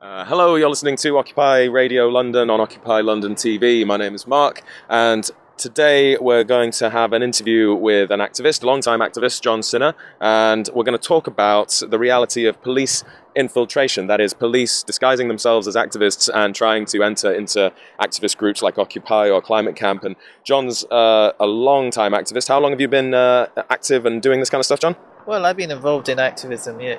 Hello, you're listening to Occupy Radio London on Occupy London TV. My name is Mark, and today we're going to have an interview with an activist, a long-time activist, John Sinha, and we're going to talk about the reality of police infiltration, that is, police disguising themselves as activists and trying to enter into activist groups like Occupy or Climate Camp. And John's a long-time activist. How long have you been active and doing this kind of stuff, John? Well, I've been involved in activism in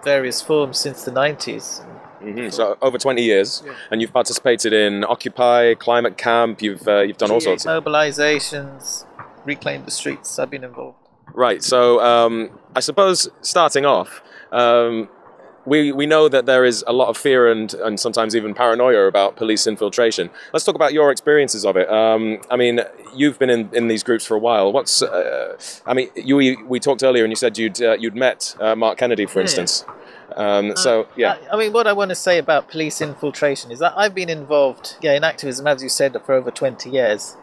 various forms since the 90s. So over 20 years, yeah. And you've participated in Occupy, Climate Camp, you've done all sorts of mobilizations, Reclaim the Streets. I've been involved. Right, so I suppose starting off, we know that there is a lot of fear and sometimes even paranoia about police infiltration. Let's talk about your experiences of it. I mean, you've been in these groups for a while. We talked earlier and you said you'd met Mark Kennedy, for instance. I mean, what I want to say about police infiltration is that I've been involved in activism, as you said, for over 20 years.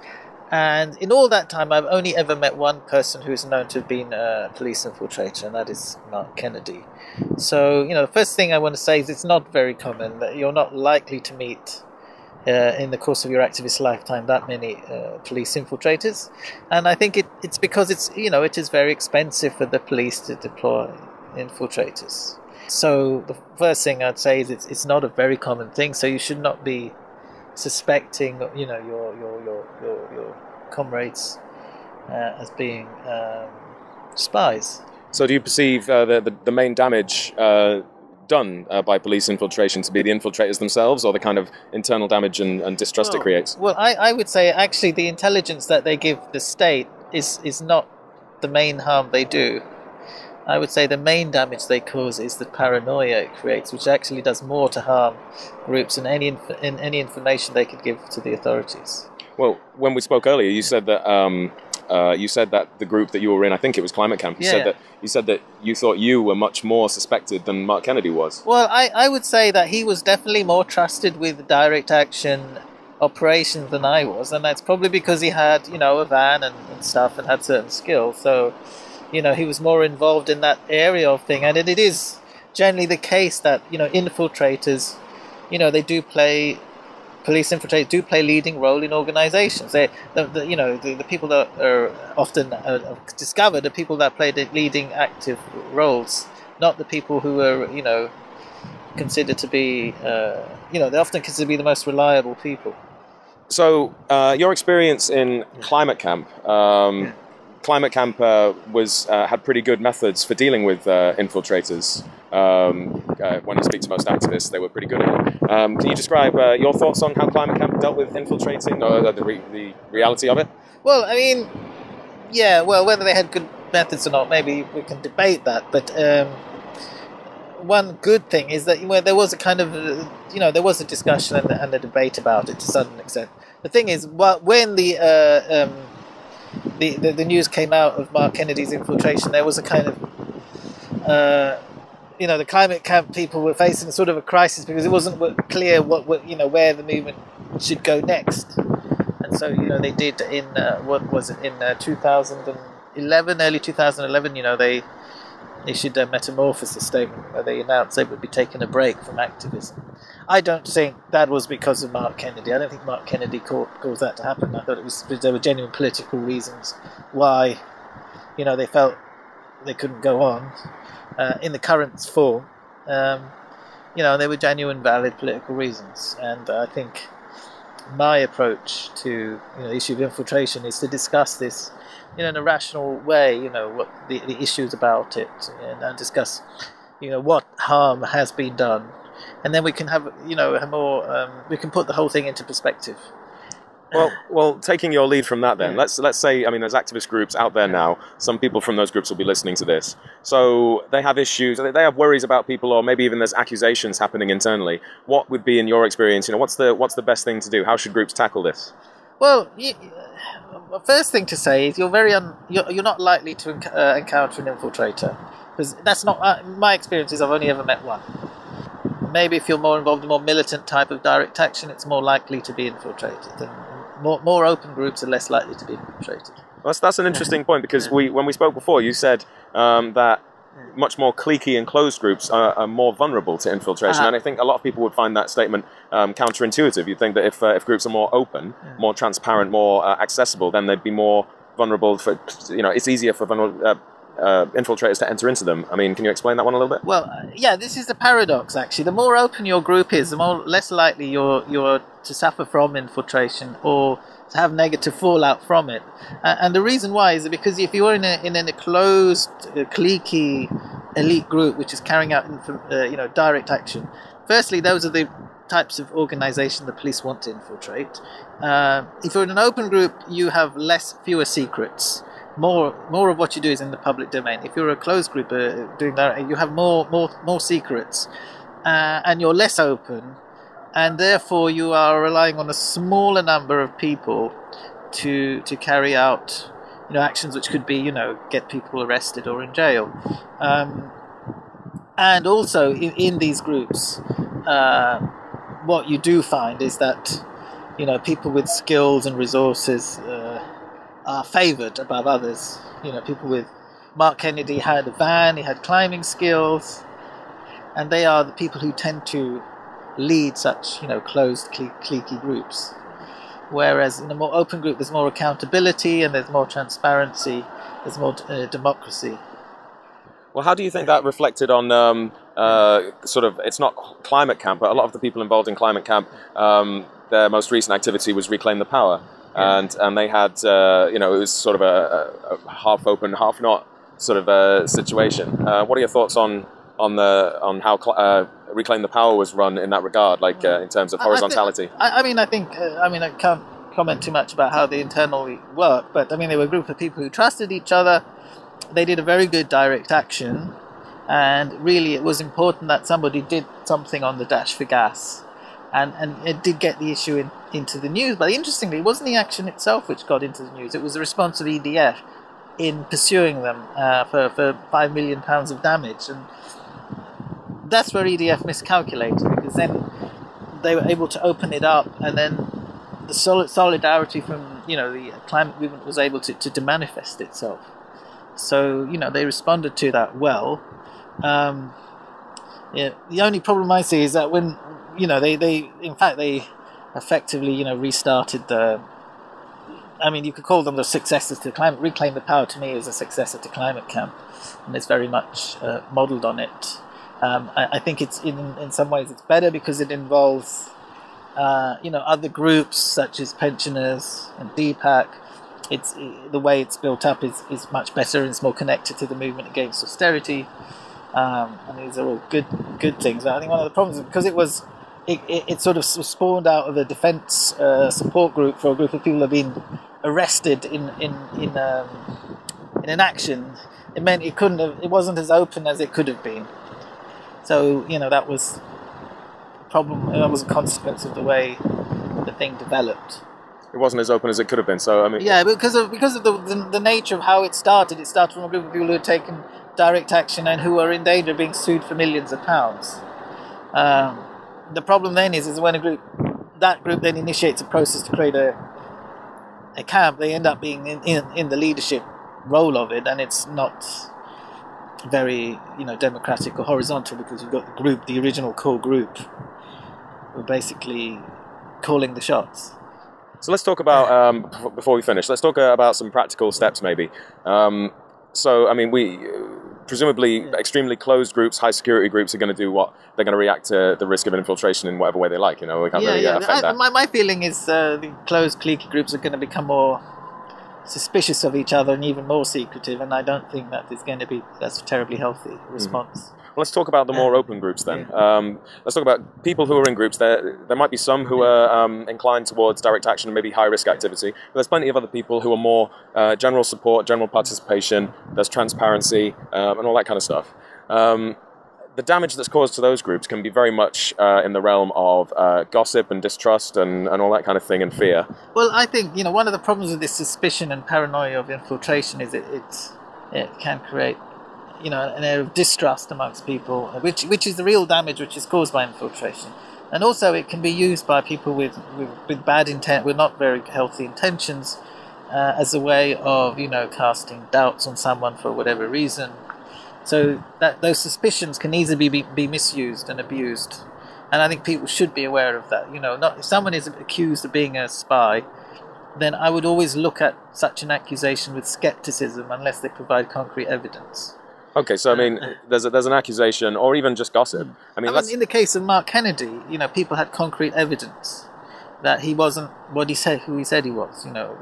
And in all that time, I've only ever met one person who is known to have been a police infiltrator, and that is Mark Kennedy. So, the first thing I want to say is it's not very common, that you're not likely to meet in the course of your activist lifetime that many police infiltrators. And I think it's because it is very expensive for the police to deploy infiltrators. So the first thing I'd say is it's not a very common thing, so you should not be suspecting your comrades as being spies. So do you perceive the main damage done by police infiltration to be the infiltrators themselves, or the kind of internal damage and distrust it creates? Well, I would say actually the intelligence that they give the state is not the main harm they do. I would say the main damage they cause is the paranoia it creates, which actually does more to harm groups than any information they could give to the authorities. Well, when we spoke earlier, you said that the group that you were in, I think it was Climate Camp, you said that you thought you were much more suspected than Mark Kennedy was. Well, I would say that he was definitely more trusted with direct action operations than I was, and that's probably because he had, a van and stuff and had certain skills. So he was more involved in that area of thing, and it is generally the case that infiltrators, police infiltrators do play leading role in organisations. The people that are often discovered are people that play the leading active roles, not the people who are considered to be they're often considered to be the most reliable people. So your experience in Climate Camp. Climate Camp had pretty good methods for dealing with infiltrators. When I speak to most activists, they were pretty good at it. Can you describe your thoughts on how Climate Camp dealt with infiltrating, or the reality of it? Well, I mean, whether they had good methods or not, maybe we can debate that. But one good thing is that there was a kind of, there was a discussion and a debate about it to some extent. The thing is, when the news came out of Mark Kennedy's infiltration, there was a kind of, the Climate Camp people were facing sort of a crisis because it wasn't clear where the movement should go next. And so, they did in, 2011, early 2011, they issued a metamorphosis statement where they announced they would be taking a break from activism. I don't think that was because of Mark Kennedy. I don't think Mark Kennedy caused that to happen. I thought there were genuine political reasons why, they felt they couldn't go on in the current form. There were genuine, valid political reasons. And I think my approach to the issue of infiltration is to discuss this in a rational way, what the issues about it, and discuss, what harm has been done. And then we can have, we can put the whole thing into perspective. Well, taking your lead from that then, let's say, there's activist groups out there now. Some people from those groups will be listening to this. So they have issues, they have worries about people, or maybe even there's accusations happening internally. What would be, in your experience, what's the best thing to do? How should groups tackle this? Well, the first thing to say is you're not likely to encounter an infiltrator, because that's not my experience. Is I've only ever met one. Maybe if you're more involved in a more militant type of direct action, it's more likely to be infiltrated, and more open groups are less likely to be infiltrated. Well, that's an interesting point, because when we spoke before, you said that much more cliquey and closed groups are more vulnerable to infiltration. And I think a lot of people would find that statement counterintuitive. You'd think that if groups are more open, more transparent, more accessible, then they'd be more vulnerable for, it's easier for infiltrators to enter into them. I mean, can you explain that one a little bit? Well, yeah, this is the paradox, actually. The more open your group is, the less likely you're to suffer from infiltration or to have negative fallout from it. And the reason why is because if you're in a closed, cliquey elite group which is carrying out direct action, firstly, those are the types of organisation the police want to infiltrate. If you're in an open group, you have fewer secrets. More of what you do is in the public domain. If you're a closed group doing that, you have more secrets, and you're less open, and therefore you are relying on a smaller number of people to carry out actions which could be get people arrested or in jail. And also in these groups, what you do find is that people with skills and resources are favoured above others. People with Mark Kennedy had a van, he had climbing skills, and they are the people who tend to lead such closed, cliquey groups. Whereas in a more open group, there's more accountability and there's more transparency, there's more democracy. Well, how do you think that reflected on it's not climate camp, but a lot of the people involved in climate camp, their most recent activity was Reclaim the Power. And they had, it was sort of a half open, half not sort of situation. What are your thoughts on how Reclaim the Power was run in that regard, like in terms of horizontality? I can't comment too much about how they internally work, but they were a group of people who trusted each other. They did a very good direct action, and really it was important that somebody did something on the dash for gas. And it did get the issue into the news. But interestingly, it wasn't the action itself which got into the news. It was the response of EDF in pursuing them for £5 million of damage. And that's where EDF miscalculated, because then they were able to open it up, and then the solidarity from the climate movement was able to manifest itself. So they responded to that well. The only problem I see is that when they effectively restarted you could call them the successors to climate. Reclaim the Power to me is a successor to Climate Camp, and it's very much modelled on it. I think it's in some ways it's better because it involves other groups such as pensioners and DPAC. It's the way it's built up is much better, and it's more connected to the movement against austerity. And these are all good things. But I think one of the problems is because it sort of spawned out of a defence support group for a group of people who have been arrested in an action. It meant it wasn't as open as it could have been. So that was a problem. That was a consequence of the way the thing developed. It wasn't as open as it could have been. So because of the nature of how it started. It started from a group of people who had taken direct action and who are in danger of being sued for millions of pounds. The problem then is when that group then initiates a process to create a camp, they end up being in the leadership role of it, and it's not very democratic or horizontal, because you've got the original core group, who are basically calling the shots. So let's talk about, before we finish, let's talk about some practical steps maybe. Presumably extremely closed groups, high security groups are going to do what? They're going to react to the risk of infiltration in whatever way they like. We can't really affect that. My feeling is the closed cliquey groups are going to become more suspicious of each other and even more secretive, and I don't think that's a terribly healthy response. Well, let's talk about the more open groups then. Let's talk about people who are in groups. There might be some who are inclined towards direct action and maybe high-risk activity, but there's plenty of other people who are more general support, general participation, there's transparency, and all that kind of stuff. The damage that's caused to those groups can be very much in the realm of gossip and distrust and all that kind of thing, and fear. Well, I think one of the problems with this suspicion and paranoia of infiltration is it can create an air of distrust amongst people, which is the real damage which is caused by infiltration. And also it can be used by people with bad intent, with not very healthy intentions, as a way of casting doubts on someone for whatever reason. So that those suspicions can easily be misused and abused. And I think people should be aware of that. You know, not if someone is accused of being a spy, then I would always look at such an accusation with skepticism unless they provide concrete evidence. Okay, so I mean, there's an accusation, or even just gossip. I mean, in the case of Mark Kennedy, you know, people had concrete evidence that he wasn't what he said, who he said he was. You know,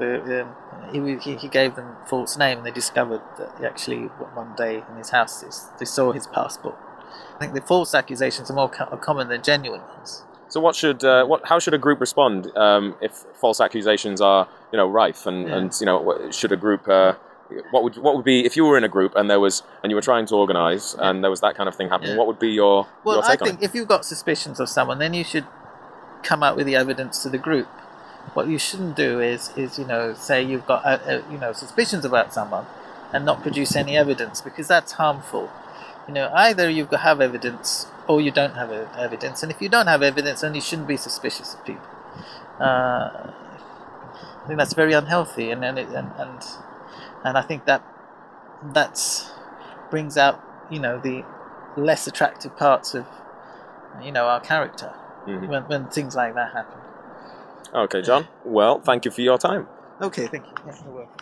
he gave them false name, and they discovered that actually one day in his house they saw his passport. I think the false accusations are more common than genuine ones. So how should a group respond if false accusations are, you know, rife and you know, should a group what would be if you were in a group and you were trying to organise and there was that kind of thing happening? What would be your take on it? Well, I think if you've got suspicions of someone, then you should come out with the evidence to the group. What you shouldn't do is you know, say you've got you know, suspicions about someone and not produce any evidence, because that's harmful. You know, either you have evidence or you don't have evidence, and if you don't have evidence, then you shouldn't be suspicious of people. I think that's very unhealthy, and I think that brings out, you know, the less attractive parts of, you know, our character when things like that happen. Okay, John. Well, thank you for your time. Okay, thank you. Yeah, you're welcome.